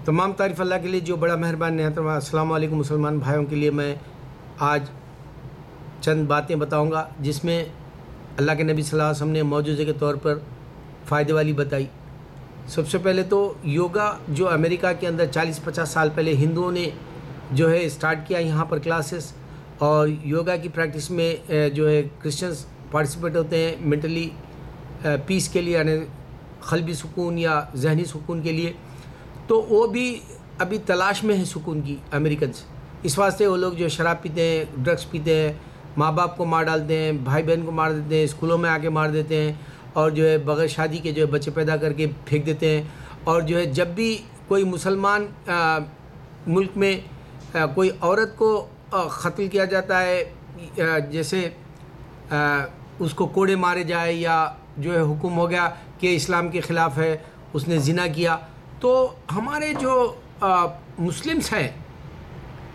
تمام تعریف اللہ کے لیے جو بڑا مہربان نہایت رحیم۔ السلام علیکم مسلمان بھائیوں کے لیے میں آج چند باتیں بتاؤں گا جس میں اللہ کے نبی صلی اللہ علیہ وسلم نے معجزے کے طور پر فائدے والی بتائی۔ سب سے پہلے تو یوگا جو امریکہ کے اندر 40-50 سال پہلے ہندوؤں نے جو ہے اسٹارٹ کیا یہاں پر کلاسز، اور یوگا کی پریکٹس میں جو ہے کرسچنز پارٹیسپیٹ ہوتے ہیں مینٹلی پیس کے لیے، یعنی قلبی سکون یا ذہنی سکون کے لیے، تو وہ بھی ابھی تلاش میں ہے سکون کی امریکنز۔ اس واسطے وہ لوگ جو شراب پیتے ہیں، ڈرگس پیتے ہیں، ماں باپ کو مار ڈالتے ہیں، بھائی بہن کو مار دیتے ہیں، اسکولوں میں آ کے مار دیتے ہیں، اور جو ہے بغیر شادی کے جو ہے بچے پیدا کر کے پھینک دیتے ہیں۔ اور جو ہے جب بھی کوئی مسلمان ملک میں کوئی عورت کو قتل کیا جاتا ہے، جیسے اس کو کوڑے مارے جائے یا جو ہے حکم ہو گیا کہ اسلام کے خلاف ہے، اس نے زنا کیا، تو ہمارے جو مسلمس ہیں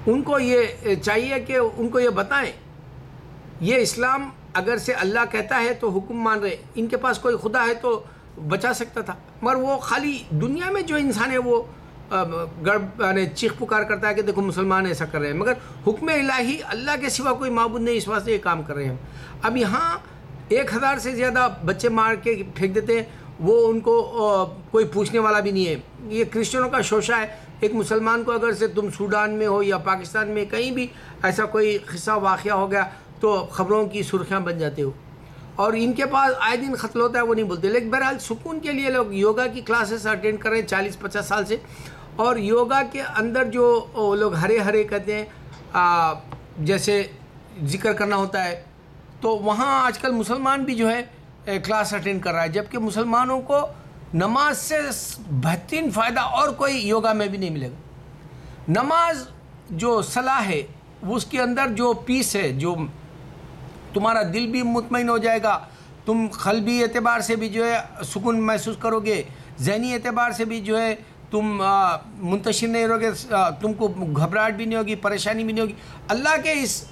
ان کو یہ چاہیے کہ ان کو یہ بتائیں، یہ اسلام اگر سے اللہ کہتا ہے تو حکم مان رہے، ان کے پاس کوئی خدا ہے تو بچا سکتا تھا، مگر وہ خالی دنیا میں جو انسان ہے وہ یعنی چیخ پکار کرتا ہے کہ دیکھو مسلمان ایسا کر رہے ہیں، مگر حکم الہی اللہ کے سوا کوئی معبود نہیں، اس واسطے یہ کام کر رہے ہیں۔ اب یہاں 1000 سے زیادہ بچے مار کے پھینک دیتے ہیں، وہ ان کو کوئی پوچھنے والا بھی نہیں ہے۔ یہ کرسچنوں کا شوشہ ہے، ایک مسلمان کو اگر سے تم سوڈان میں ہو یا پاکستان میں کہیں بھی ایسا کوئی قصہ واقعہ ہو گیا تو خبروں کی سرخیاں بن جاتے ہو، اور ان کے پاس آئے دن قتل ہوتا ہے، وہ نہیں بولتے۔ لیکن بہرحال سکون کے لیے لوگ یوگا کی کلاسز اٹینڈ کر رہے ہیں 40-50 سال سے، اور یوگا کے اندر جو لوگ ہرے ہرے کہتے ہیں، جیسے ذکر کرنا ہوتا ہے، تو وہاں آج کل مسلمان بھی جو ہے کلاس اٹینڈ کر رہا ہے، جبکہ مسلمانوں کو نماز سے بہترین فائدہ اور کوئی یوگا میں بھی نہیں ملے گا۔ نماز جو صلاح ہے، وہ اس کے اندر جو پیس ہے، جو تمہارا دل بھی مطمئن ہو جائے گا، تم قلبی اعتبار سے بھی جو ہے سکون محسوس کرو گے، ذہنی اعتبار سے بھی جو ہے تم منتشر نہیں رہو گے، تم کو گھبراہٹ بھی نہیں ہوگی، پریشانی بھی نہیں ہوگی۔ اللہ کے اس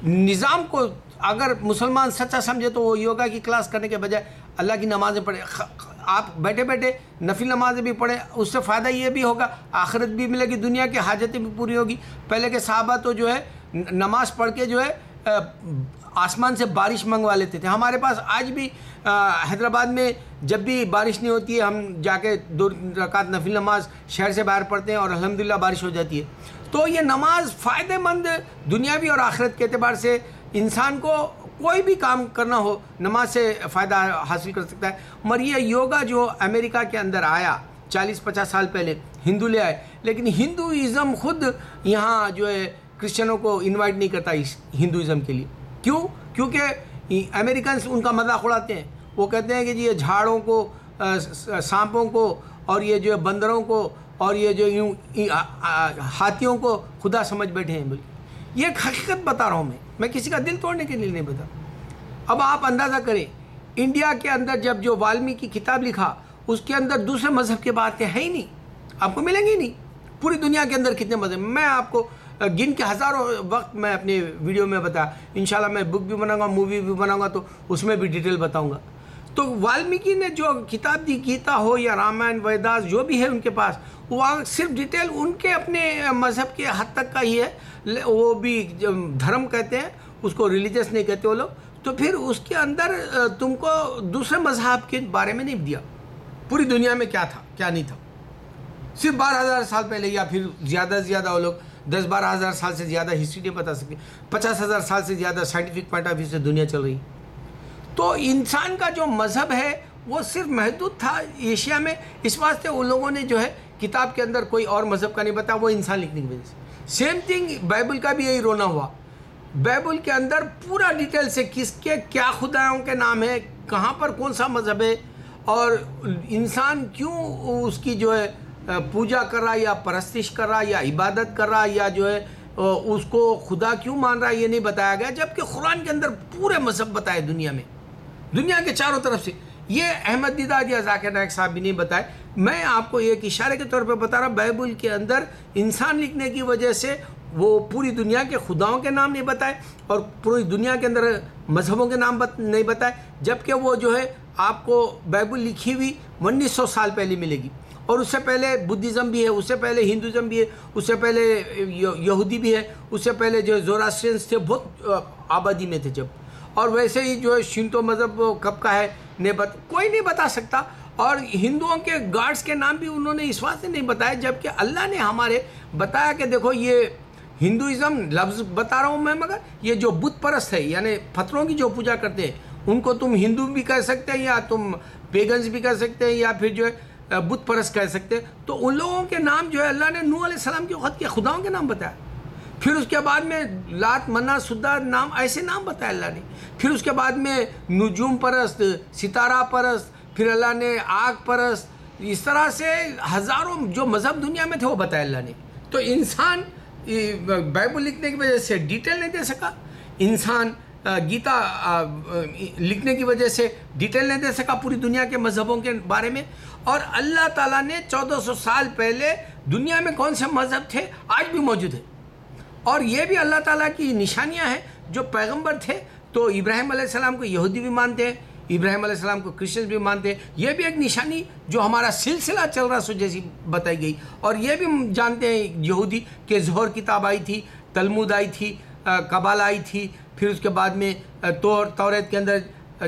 نظام کو اگر مسلمان سچا سمجھے تو وہ یوگا کی کلاس کرنے کے بجائے اللہ کی نمازیں پڑھیں، آپ بیٹھے بیٹھے نفل نمازیں بھی پڑھیں، اس سے فائدہ یہ بھی ہوگا، آخرت بھی ملے گی، دنیا کی حاجتیں بھی پوری ہوگی۔ پہلے کے صحابہ تو جو ہے نماز پڑھ کے جو ہے آسمان سے بارش منگوا لیتے تھے۔ ہمارے پاس آج بھی حیدرآباد میں جب بھی بارش نہیں ہوتی ہے، ہم جا کے 2 رکعت نفل نماز شہر سے باہر پڑھتے ہیں اور الحمدللہ بارش ہو جاتی ہے۔ تو یہ نماز فائدہ مند دنیاوی اور آخرت کے اعتبار سے انسان کو کوئی بھی کام کرنا ہو نماز سے فائدہ حاصل کر سکتا ہے۔ مگر یہ یوگا جو امریکہ کے اندر آیا 40-50 سال پہلے، ہندو لے آئے، لیکن ہندوازم خود یہاں جو ہے کرسچنوں کو انوائٹ نہیں کرتا اس ہندوازم کے لیے۔ کیوں؟ کیونکہ امریکنز ان کا مذاق اڑاتے ہیں، وہ کہتے ہیں کہ جی یہ جھاڑوں کو، سانپوں کو، اور یہ جو ہے بندروں کو، اور یہ جو یوں ہاتھیوں کو خدا سمجھ بیٹھے ہیں۔ بلکہ یہ ایک حقیقت بتا رہا ہوں میں کسی کا دل توڑنے کے لیے نہیں بتا۔ اب آپ اندازہ کریں، انڈیا کے اندر جب جو والمیکی کی کتاب لکھا، اس کے اندر دوسرے مذہب کی باتیں ہیں ہی نہیں، آپ کو ملیں گی نہیں۔ پوری دنیا کے اندر کتنے مذہب، میں آپ کو گن کے ہزاروں وقت میں اپنے ویڈیو میں بتایا، انشاءاللہ میں بک بھی بناؤں گا، مووی بھی بناؤں گا، تو اس میں بھی ڈیٹیل بتاؤں گا۔ تو والمیکی نے جو کتاب دی، گیتا ہو یا رامائن ویداس جو بھی ہے ان کے پاس، وہ صرف ڈیٹیل ان کے اپنے مذہب کے حد تک کا ہی ہے، وہ بھی دھرم کہتے ہیں اس کو، ریلیجس نہیں کہتے وہ لوگ۔ تو پھر اس کے اندر تم کو دوسرے مذہب کے بارے میں نہیں دیا، پوری دنیا میں کیا تھا کیا نہیں تھا، صرف 12,000 سال پہلے، یا پھر زیادہ سے زیادہ وہ لوگ 10-12 ہزار سال سے زیادہ ہسٹری نہیں بتا سکتے، 50,000 سال سے زیادہ سائنٹیفک پوائنٹ آف ویو سے دنیا چل رہی۔ تو انسان کا جو مذہب ہے وہ صرف محدود تھا ایشیا میں، اس واسطے ان لوگوں نے جو ہے کتاب کے اندر کوئی اور مذہب کا نہیں بتایا، وہ انسان لکھنے کی وجہ سے۔ سیم تھنگ بائبل کا بھی یہی رونا ہوا، بائبل کے اندر پورا ڈیٹیل سے کس کے کیا خداؤں کے نام ہے، کہاں پر کون سا مذہب ہے، اور انسان کیوں اس کی جو ہے پوجا کر رہا، یا پرستش کر رہا، یا عبادت کر رہا، یا جو ہے اس کو خدا کیوں مان رہا ہے، یہ نہیں بتایا گیا، جبکہ قرآن کے اندر پورے مذہب بتائے دنیا میں، دنیا کے چاروں طرف سے۔ یہ احمد دیداد یا ذاکر نائک صاحب بھی نہیں بتائے، میں آپ کو ایک اشارے کے طور پہ بتا رہا، بائبل کے اندر انسان لکھنے کی وجہ سے وہ پوری دنیا کے خداؤں کے نام نہیں بتائے، اور پوری دنیا کے اندر مذہبوں کے نام نہیں بتائے، جبکہ وہ جو ہے آپ کو بائبل لکھی ہوئی 1900 سال پہلے ملے گی، اور اس سے پہلے بدھزم بھی ہے، اس سے پہلے ہندوازم بھی ہے، اس سے پہلے یہودی بھی ہے، اس سے پہلے جو زوراسٹرینس تھے بہت آبادی میں تھے جب. اور ویسے ہی جو ہے شینتو مذہب کب کا ہے کوئی نہیں بتا سکتا. اور ہندوؤں کے گاڈس کے نام بھی انہوں نے اس واسطے نہیں بتائے، جبکہ اللہ نے ہمارے بتایا کہ دیکھو یہ ہندوازم لفظ بتا رہا ہوں میں، مگر یہ جو بت پرست ہے یعنی پتھروں کی جو پوجا کرتے ہیں ان کو تم ہندو بھی کہہ سکتے ہیں، یا تم پیگنز بھی کہہ سکتے ہیں، یا پھر جو ہے بت پرست کہہ سکتے ہیں. تو ان لوگوں کے نام جو ہے اللہ نے نوح علیہ السلام کے وقت کے خداؤں کے نام بتایا. پھر اس کے بعد میں لات منہ سدہ نام ایسے نام بتایا اللہ نے. پھر اس کے بعد میں نجوم پرست، ستارہ پرست، پھر اللہ نے آگ پرست، اس طرح سے ہزاروں جو مذہب دنیا میں تھے وہ بتایا اللہ نے. تو انسان بائبل لکھنے کی وجہ سے ڈیٹیل نہیں دے سکا، انسان گیتا لکھنے کی وجہ سے ڈیٹیل نہیں دے سکا پوری دنیا کے مذہبوں کے بارے میں. اور اللہ تعالیٰ نے 1400 سال پہلے دنیا میں کون سے مذہب تھے آج بھی موجود ہے. اور یہ بھی اللہ تعالیٰ کی نشانیاں ہیں. جو پیغمبر تھے تو ابراہیم علیہ السلام کو یہودی بھی مانتے ہیں، ابراہیم علیہ السلام کو کرسچنز بھی مانتے ہیں. یہ بھی ایک نشانی جو ہمارا سلسلہ چل رہا سو جیسی بتائی گئی. اور یہ بھی جانتے ہیں یہودی کہ زہر کتاب آئی تھی، تلمود آئی تھی، قبال آئی تھی. پھر اس کے بعد میں توریت کے اندر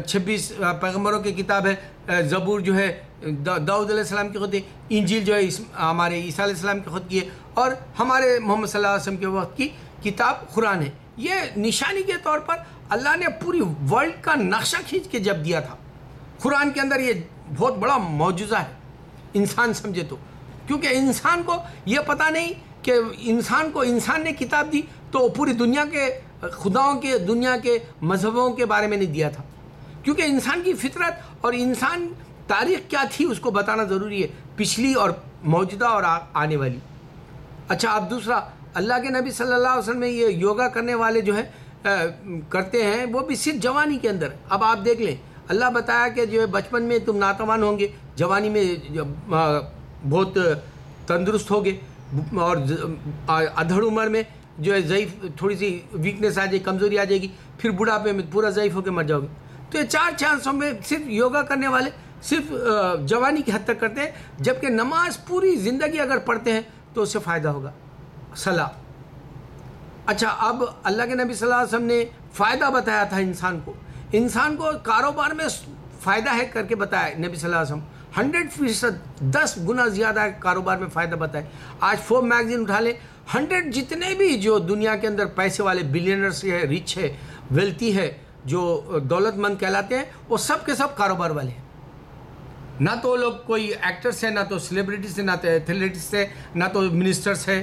26 پیغمبروں کی کتاب ہے، زبور جو ہے داؤد علیہ السلام کی خود ہے، انجیل جو ہے ہمارے عیسیٰ علیہ السلام کی خود کی ہے، اور ہمارے محمد صلی اللہ علیہ وسلم کے وقت کی کتاب قرآن ہے. یہ نشانی کے طور پر اللہ نے پوری ورلڈ کا نقشہ کھینچ کے جب دیا تھا. قرآن کے اندر یہ بہت بڑا معجزہ ہے انسان سمجھے تو، کیونکہ انسان کو یہ پتہ نہیں کہ انسان کو انسان نے کتاب دی تو پوری دنیا کے خداؤں کے دنیا کے مذہبوں کے بارے میں نہیں دیا تھا. کیونکہ انسان کی فطرت اور انسان تاریخ کیا تھی اس کو بتانا ضروری ہے، پچھلی اور موجودہ اور آنے والی. اچھا اب دوسرا، اللہ کے نبی صلی اللہ علیہ وسلم میں یہ یوگا کرنے والے جو ہے کرتے ہیں وہ بھی صرف جوانی کے اندر. اب آپ دیکھ لیں اللہ بتایا کہ جو ہے بچپن میں تم ناتوان ہوں گے، جوانی میں بہت تندرست ہوگے، اور ادھڑ عمر میں جو ہے ضعیف تھوڑی سی ویکنیس آ جائے، کمزوری آ جائے گی، پھر بڑھاپے میں پورا ضعیف ہو کے مر جاؤ گے. تو یہ 4 چانسوں میں صرف یوگا کرنے والے صرف جوانی کی حد تک کرتے ہیں، جبکہ نماز پوری زندگی اگر پڑھتے ہیں تو اس سے فائدہ ہوگا. صلاح. اچھا اب اللہ کے نبی صلی اللہ علیہ وسلم نے فائدہ بتایا تھا انسان کو کاروبار میں فائدہ ہے کر کے بتایا نبی صلی اللہ علیہ وسلم. 100%، 10 گنا زیادہ کاروبار میں فائدہ بتائے. آج فورب میگزین اٹھا لیں، 100 جتنے بھی جو دنیا کے اندر پیسے والے بلینرز ہے، ریچ ہے، ویلتھی ہے، جو دولت مند کہلاتے ہیں، وہ سب کے سب کاروبار والے ہیں. نہ تو وہ لوگ کوئی ایکٹرس ہیں، نہ تو سیلیبریٹیز ہیں، نہ تو ایتھلیٹس ہیں، نہ تو منسٹرس ہیں،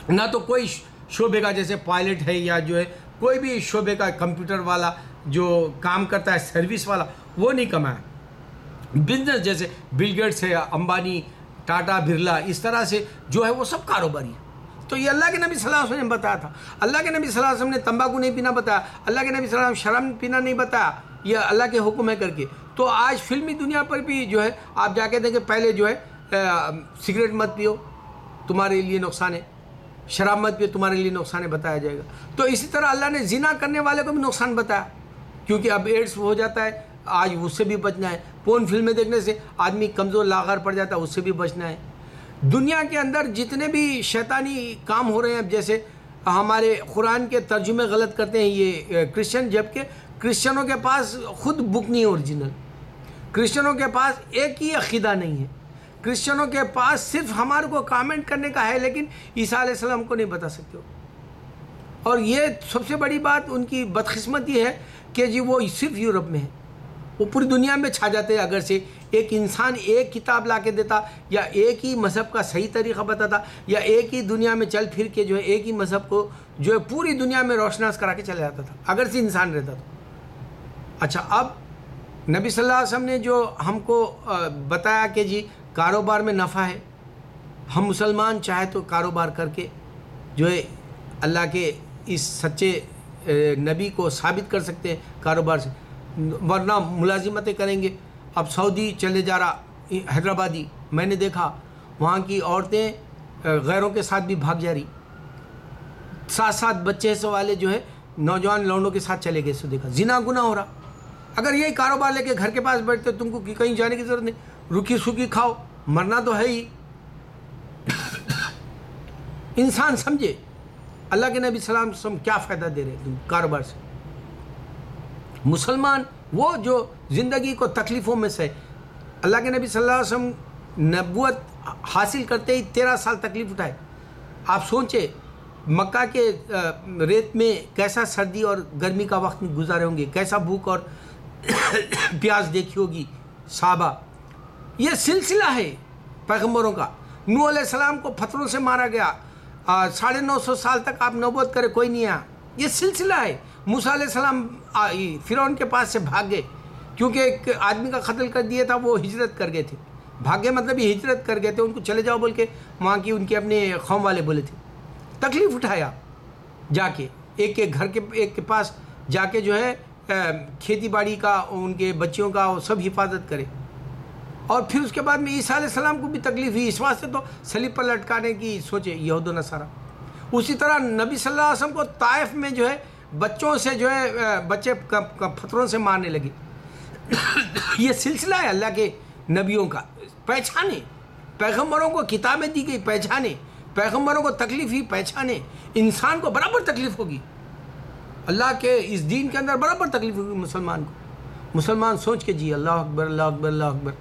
نہ تو کوئی شعبے کا جیسے پائلٹ ہے، یا جو ہے کوئی بھی شعبے کا کمپیوٹر والا جو کام کرتا ہے سروس والا، وہ نہیں کمایا. بزنس جیسے بل گیٹس ہے، امبانی، ٹاٹا، برلا، اس طرح سے جو ہے وہ سب کاروباری ہیں. تو یہ اللہ کے نبی صلی اللہ علیہ وسلم نے بتایا تھا. اللہ کے نبی صلی اللہ علیہ وسلم نے تمباکو نہیں پینا بتایا، اللہ کے نبی صلی اللہ علیہ وسلم شراب پینا نہیں بتایا، یہ اللہ کے حکم ہے کر کے. تو آج فلمی دنیا پر بھی جو ہے آپ جا کے دیکھیں، پہلے جو ہے سگریٹ مت پیو تمہارے لیے نقصان ہے، شراب مت پیو تمہارے لیے نقصان ہے بتایا جائے گا. تو اسی طرح اللہ نے زنا کرنے والے کو بھی نقصان بتایا، کیونکہ اب ایڈس ہو جاتا ہے، آج اس سے بھی بچنا ہے. پورن فلمیں دیکھنے سے آدمی کمزور لاغر پڑ جاتا ہے، اس سے بھی بچنا ہے. دنیا کے اندر جتنے بھی شیطانی کام ہو رہے ہیں، اب جیسے ہمارے قرآن کے ترجمے غلط کرتے ہیں یہ کرسچن، جبکہ کرسچنوں کے پاس خود بک نہیں ہے اوریجنل. کرسچنوں کے پاس ایک ہی عقیدہ نہیں ہے. کرسچنوں کے پاس صرف ہمارے کو کامنٹ کرنے کا ہے، لیکن عیسیٰ علیہ السلام کو نہیں بتا سکتے ہو. اور یہ سب سے بڑی بات ان کی بدقسمتی ہے کہ جی وہ صرف یورپ میں ہے، وہ پوری دنیا میں چھا جاتے ہیں. اگر سے ایک انسان ایک کتاب لا کے دیتا، یا ایک ہی مذہب کا صحیح طریقہ بتاتا، یا ایک ہی دنیا میں چل پھر کے جو ہے ایک ہی مذہب کو جو ہے پوری دنیا میں روشناس کرا کے چلے جاتا تھا، اگر سے انسان رہتا تو. اچھا اب نبی صلی اللہ علیہ وسلم نے جو ہم کو بتایا کہ جی کاروبار میں نفع ہے، ہم مسلمان چاہے تو کاروبار کر کے جو ہے اللہ کے اس سچے نبی کو ثابت کر سکتے ہیں کاروبار سے، ورنہ ملازمتیں کریں گے. اب سعودی چلے جا رہا، حیدرآبادی میں نے دیکھا وہاں کی عورتیں غیروں کے ساتھ بھی بھاگ جا رہی، 7 بچے سے والے جو ہے نوجوان لونڈوں کے ساتھ چلے گئے. سو دیکھا زنا گناہ ہو رہا. اگر یہی کاروبار لے کے گھر کے پاس بیٹھتے تم کو کہیں جانے کی ضرورت نہیں، رکی سکی کھاؤ مرنا تو ہے ہی. انسان سمجھے اللہ کے نبی صلی اللہ علیہ وسلم کیا فائدہ دے رہے ہیں کاروبار سے. مسلمان وہ جو زندگی کو تکلیفوں میں سے، اللہ کے نبی صلی اللہ علیہ وسلم نبوت حاصل کرتے ہی 13 سال تکلیف اٹھائے. آپ سوچیں مکہ کے ریت میں کیسا سردی اور گرمی کا وقت گزارے ہوں گے، کیسا بھوک اور پیاس دیکھی ہوگی صحابہ. یہ سلسلہ ہے پیغمبروں کا. نوح علیہ السلام کو پتھروں سے مارا گیا، 950 سال تک آپ نبوت کرے کوئی نہیں آیا. یہ سلسلہ ہے. موسیٰ علیہ السلام فرعون کے پاس سے بھاگ گئے کیونکہ ایک آدمی کا قتل کر دیا تھا، وہ ہجرت کر گئے تھے. بھاگے مطلب یہ ہجرت کر گئے تھے، ان کو چلے جاؤ بول کے وہاں کی ان کے اپنے قوم والے بولے تھے. تکلیف اٹھایا جا کے ایک گھر کے ایک کے پاس جا کے جو ہے کھیتی باڑی کا ان کے بچیوں کا وہ سب حفاظت کرے. اور پھر اس کے بعد میں عیسیٰ علیہ السلام کو بھی تکلیف ہوئی، اس واسطے تو صلیب پر لٹکانے کی سوچے یہود و نصارہ. اسی طرح نبی صلی اللہ علیہ وسلم کو طائف میں جو ہے بچوں سے جو ہے بچے پتھروں سے مارنے لگے. یہ سلسلہ ہے اللہ کے نبیوں کا. پہچانے پیغمبروں کو کتابیں دی گئی، پہچانے پیغمبروں کو تکلیف ہی، پہچانے انسان کو برابر تکلیف ہوگی. اللہ کے اس دین کے اندر برابر تکلیف ہوگی مسلمان کو. مسلمان سوچ کے جی. اللہ اکبر، اللہ اکبر، اللہ اکبر.